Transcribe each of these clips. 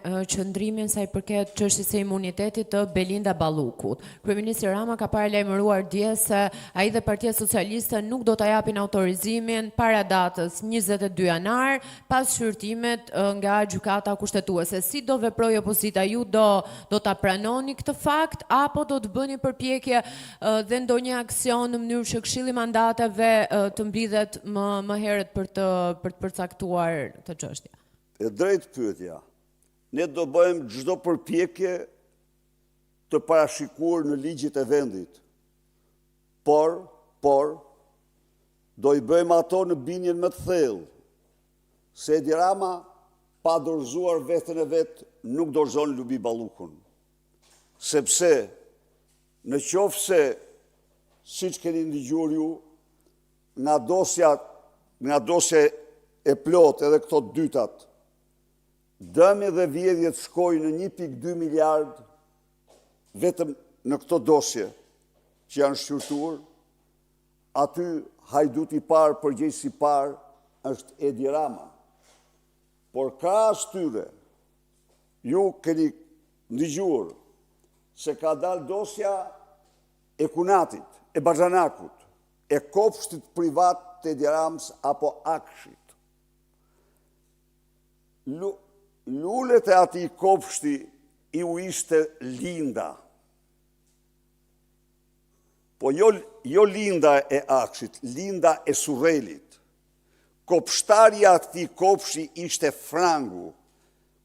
qëndrimin sa i përket çështjes së imunitetit të Belinda Ballukut. Kryeministri Rama ka paralajmëruar dje se ai dhe Partia Socialiste nuk do ta japin autorizimin para datës 22 janar pas shqyrtimit nga gjykata kushtetuese. Si do veprojë opozita? Ju do ta pranoni këtë fakt apo do të bëni përpjekje dhe ndonjë aksion në mënyrë që Këshilli i Mandateve të mbidhet më herët për të përcaktuar këtë çështje? E drejt pyetja. Ne do bëjmë çdo përpjekje të parashikuar në ligjit e vendit. Por do i bëjmë ato në bindjen më të thellë se Edi Rama pa dorëzuar veten e vet nuk dorëzon Lubi Ballukun. Sepse në qoftë se siç keni ndëgjuar ju nga dosja e plot edhe këto dytat, dëmi dhe vjedhjet shkojnë në 1.2 miliard vetëm në këto dosje që janë shqyrtuar, aty hajduti parë, përgjegjësi parë është Edi Rama. Por krahas tyre, ju keni ndëgjuar se ka dalë dosja e Kunatit, e Baxhanakut, e kopshtit privat të Edi Ramës apo Akshit. Lulet e ati kopshti i u ishte Linda. Po jo Linda e Akshit, Linda e Surrelit. Kopshtari ati kopshti ishte Frangu,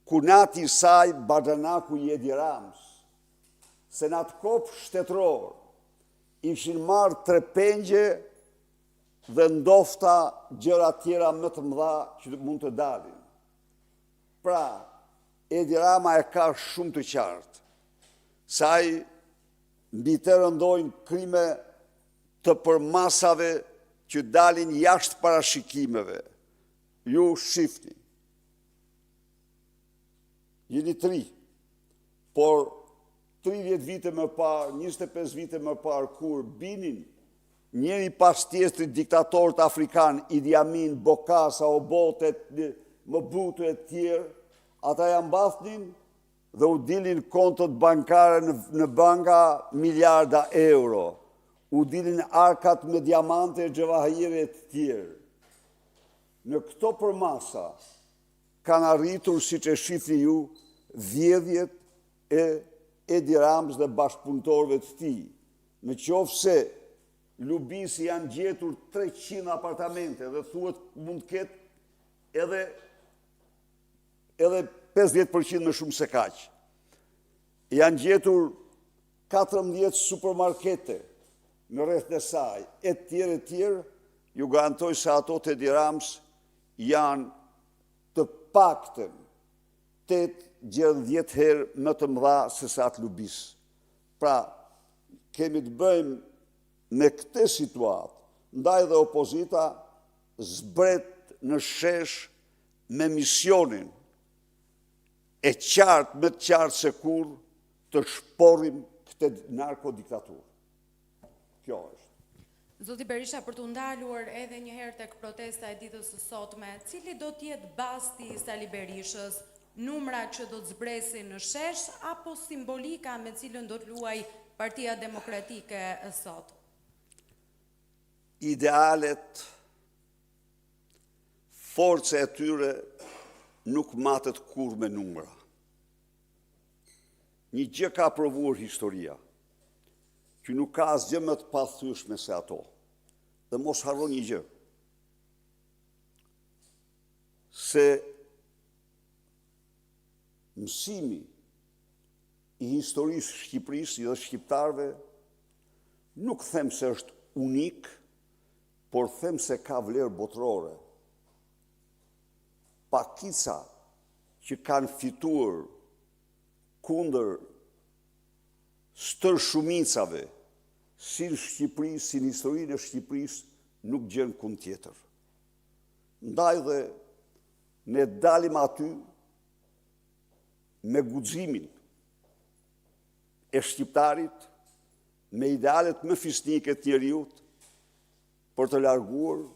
Kunati i saj Baxhanaku i Edi Ramës. Se në atë kopsht shtetëror ishin marrë 3 pengje dhe ndofta gjëra tjera më të mëdha që mund të dalin. Pra, Edi Rama e ka shumë të qartë. Sa ai mbi të rëndojnë krime të përmasave që dalin jashtë parashikimeve. Ju shifni. Jeni 3, por 30 vite më parë, 25 vite më parë, kur binin njëri pas tjetrit diktatorët afrikanë, Idi Amin, Bokassa, Obote, Mobutu e tjerë, ata janë mbathnin dhe u dilin kontët bankare në banka miliarda euro. U dilin arkat me diamante, gjevahire e tjerë. Në këto përmasa kanë arritur, siç e shifni ju, vjedhjet e Edi Ramës dhe bashkëpunëtorëve të tij. Në qoftë se Lubisi janë gjetur 300 apartamente dhe thuhet mund të ketë edhe 50% më shumë se kaq. Janë gjetur 14 supermarkete në rreth të saj, e tjerë, ju garantoj se ato të Edi Ramës janë të paktën 8-10 herë më të mëdha se sa atë Lubis. Pra, kemi të bëjmë me këtë situatë, ndaj dhe opozita zbret në shesh me misionin e qartë, me të qartë se kur të shporim këtë narkodiktaturë. Kjo është. Zoti Berisha, për të ndaluar edhe një herë tek protesta e ditës së sotme, cili do të jetë basti i Sali Berishës, numrat që do të zbresin në shesh apo simbolika me cilën do të luaj Partia Demokratike sot? Idealet, forca e tyre nuk matet kur me numra. Një gjë ka provuar historia, që nuk ka asgjë më të pathyeshme se ato. Dhe mos harro një gjë, se mësimi i historisë Shqipërisë dhe shqiptarëve nuk them se është unik, por them se ka vlerë botërore. Pakica që kanë fituar kundër stërshumicave, si në Shqipëri, si në historinë e Shqipërisë, nuk gjenë kund tjetër. Ndaj dhe ne dalim aty me guximin e shqiptarit, me idealet më fisnike të njeriut, për të larguar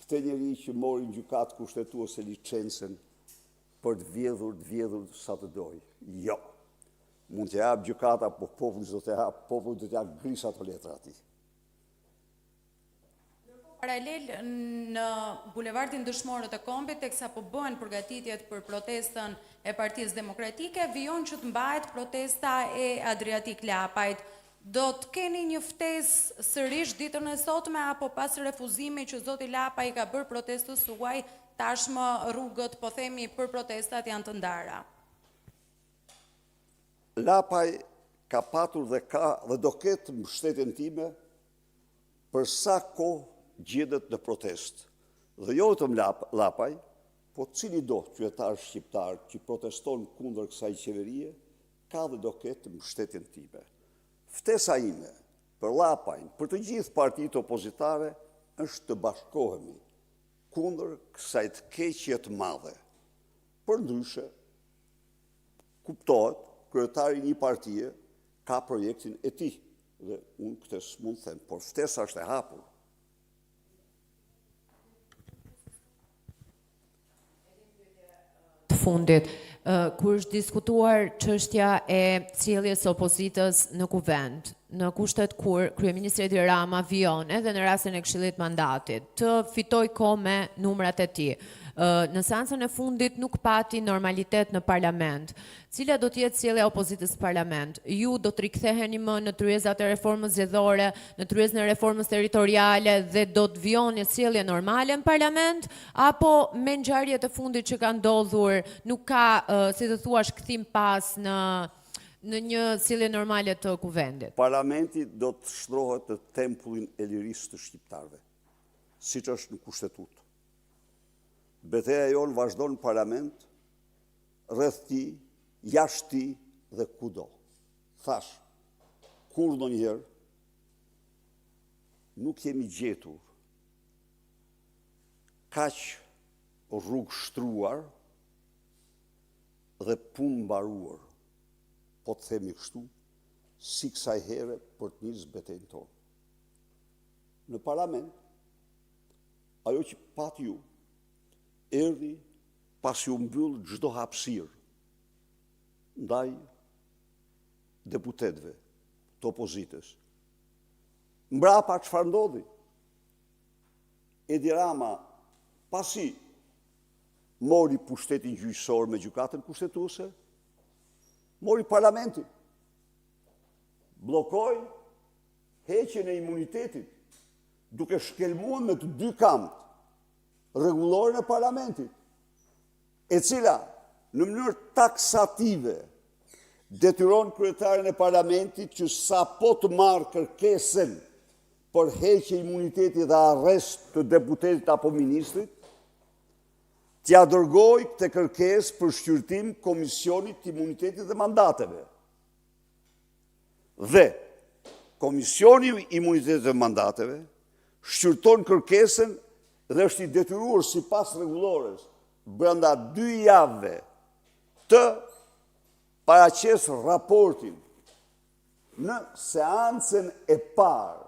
këtë njeri që mori në gjykatë kushtetuese licencën për të vjedhur sa të doj. Jo. Mund të jap gjykata, po populli do të jap, populli do të jap grisat të letra atij. Paralel në bulevardin Dëshmorët e Kombit, teksa po bëhen përgatitjet për protestën e Partisë Demokratike, vijon që të mbahet protesta e Adriatik Lapajt. Do të keni një ftesë sërish ditën e sotme apo pas refuzimit që zoti Lapaj ka bërë protestës suaj, tashmë rrugët, po themi, për protestat janë të ndara? Lapaj ka patur dhe ka dhe do ketë mbështetjen time për sa kohë gjendet në protest. Dhe jo vetëm Lapaj, po cili do qytetar shqiptar që proteston kundër kësaj qeverie, ka dhe do ketë mbështetjen time. Ftesa ime për Lapajn, për të gjithë partitë opozitare, është të bashkohemi kundër kësaj të keqje të madhe. Përndryshe, kuptohet, kryetari i një partie ka projektin e tij dhe unë këtë s'mund të them, por ftesa është e hapur. Fundit, kur është diskutuar çështja e sjelljes së opozitës në kuvend, në kushtet kur kryeministri Edi Rama vijon edhe në rastin e Këshillit Mandatit, të fitoj kohë me numrat e tij. Në seancën e fundit nuk pati normalitet në parlament. Cila do të jetë sjellja e opozitës në parlament? Ju do të riktheheni më në tryezat e reformës zgjedhore, në tryezën e reformës territoriale dhe do të vijoni sjellje normale në parlament, apo me ngjarjet e fundit që kanë ndodhur nuk ka, si të thuash, kthim pas në një sjellje normale të kuvendit? Parlamenti do të shtrohet në tempullin e lirisë të shqiptarëve, siç është në kushtetutë. Betejë jonë vazhdon në parlament, rreth tij, jashtë tij dhe kudo. Thash, kur ndonjëherë nuk jemi gjetur kaq rrugë shtruar dhe punë mbaruar, po të themi kështu, si kësaj here për të nisë betejën tonë. Në parlament, ajo që pat ju, erdhi pasi u mbyll çdo hapësirë ndaj deputetëve të opozitës. Mbrapa çfarë ndodhi? Edi Rama, pasi mori pushtetin gjyqësor me gjykatën kushtetuese, mori parlamentin. Bllokoi heqjen e imunitetit, duke shkelmuar me të dy kamët rregulloren e parlamentit, e cila në mënyrë taksative detyron kryetarin e parlamentit që sapo të marrë kërkesën për heqje imuniteti dhe arrest të deputetit apo ministrit, t'ja dërgoj këtë kërkesë për shqyrtim Komisionit të Imunitetit dhe Mandateve. Dhe Komisioni i Imunitetit dhe Mandateve shqyrton kërkesën dhe është i detyruar sipas rregullores brenda 2 javëve të paraqes raportin në seancën e parë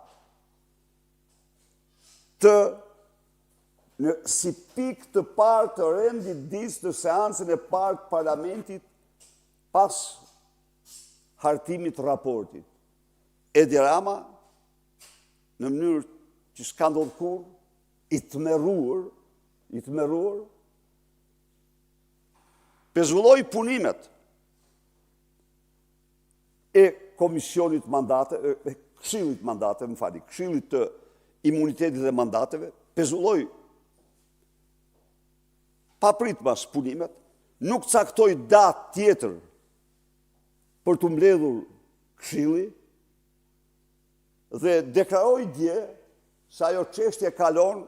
si pikë të parë të rendit disë në seancën e parë të parlamentit pas hartimit të raportit. Edi Rama, në mënyrë që s'ka ndodhur kurrë, i të merruar, pezuloi punimet e Komisionit Mandate, Këshillit Mandate, Këshillit të Imunitetit dhe Mandateve, pezulloi papritmas punimet, nuk caktoi datë tjetër për të mbledhur Këshilli dhe deklaroi dje se ajo çështje kalon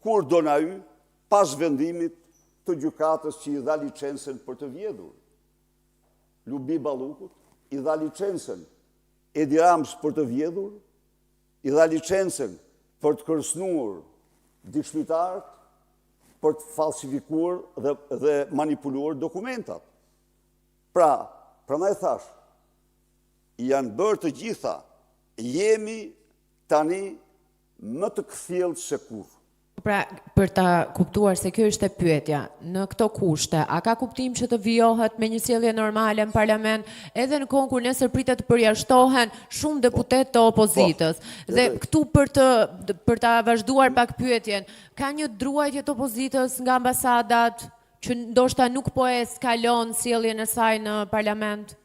kur do na hy pas vendimit të gjykatës që i dha licencën për të vjedhur. Lubi Ballukut i dha licencën Edi Ramës për të vjedhur, i dha licencën për të kërcënuar dëshmitarët, për të falsifikuar dhe manipuluar dokumentat. Prandaj thash, janë bërë të gjitha, jemi tani më të kthjellë se kurrë. Pra, për ta kuptuar se kjo është e pyetja, në këto kushte, a ka kuptim që të vijohet me një sjellje normale në parlament, edhe në kohën kur nesër pritet të përjashtohen shumë deputet të opozitës. Dhe këtu për ta vazhduar pak pyetjen, ka një druajtje të opozitës nga ambasadat që ndoshta nuk po e skalon sjelljen e saj në parlament?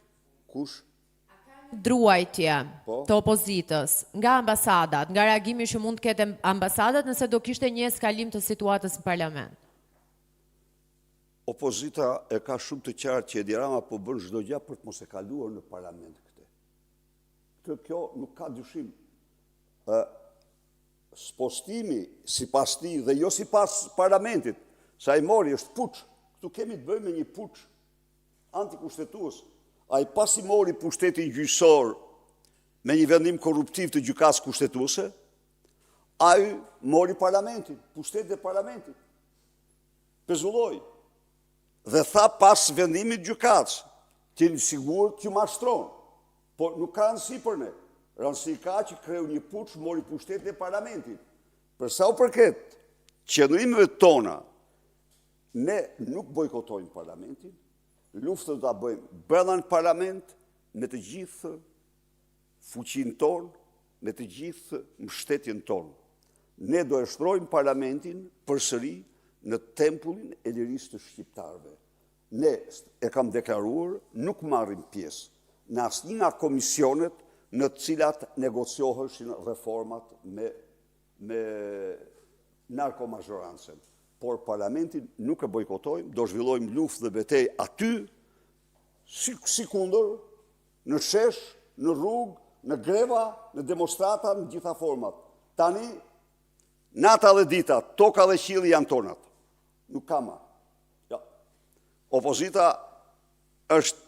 Kush? Druajtje të opozitës nga ambasadat, nga reagimi që mund të ketë ambasadat nëse do kishte një eskalim të situatës në parlament. Opozita e ka shumë të qartë që Edi Rama po bën çdo gjë për të mos e kaluar në parlament këtë. Kjo nuk ka dyshim. Spostimi sipas tij dhe jo sipas parlamentit, sa i mori është puç. Këtu kemi të bëjmë me një puç antikushtetues. A i pasi mori pushtetin gjyqësor me një vendim korruptiv të gjykatës kushtetuese, a i mori parlamentin, pushtetin e parlamentit. Pezulloj. Dhe tha pas vendimit gjykatës, që një sigur që mashtron, por nuk ka rëndësi për ne. Rëndësi ka që kreu një puç, mori pushtetin e parlamentit. Përsa u përket qëndrimeve tona, ne nuk bojkotojmë parlamentin, luftën ta bëjmë brenda në parlament me të gjithë fuqinë tonë, me të gjithë mbështetjen tonë. Ne do e shtrojmë parlamentin përsëri në tempullin e lirisë të shqiptarëve. Ne e kam deklaruar, nuk marrim pjesë në asnjë nga komisionet në të cilat negocioheshin reformat me narkomazhorancën. Por parlamentin nuk e bojkotojmë, do zhvillojmë luftë dhe betej aty, si kundër, në shesh, në rrugë, në greva, në demonstrata, në gjitha format. Tani, nata dhe dita, toka dhe qielli janë tonat. Nuk ka ma. Ja. Opozita është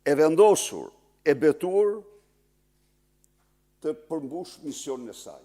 e vendosur, e betuar të përmbush misionin e saj.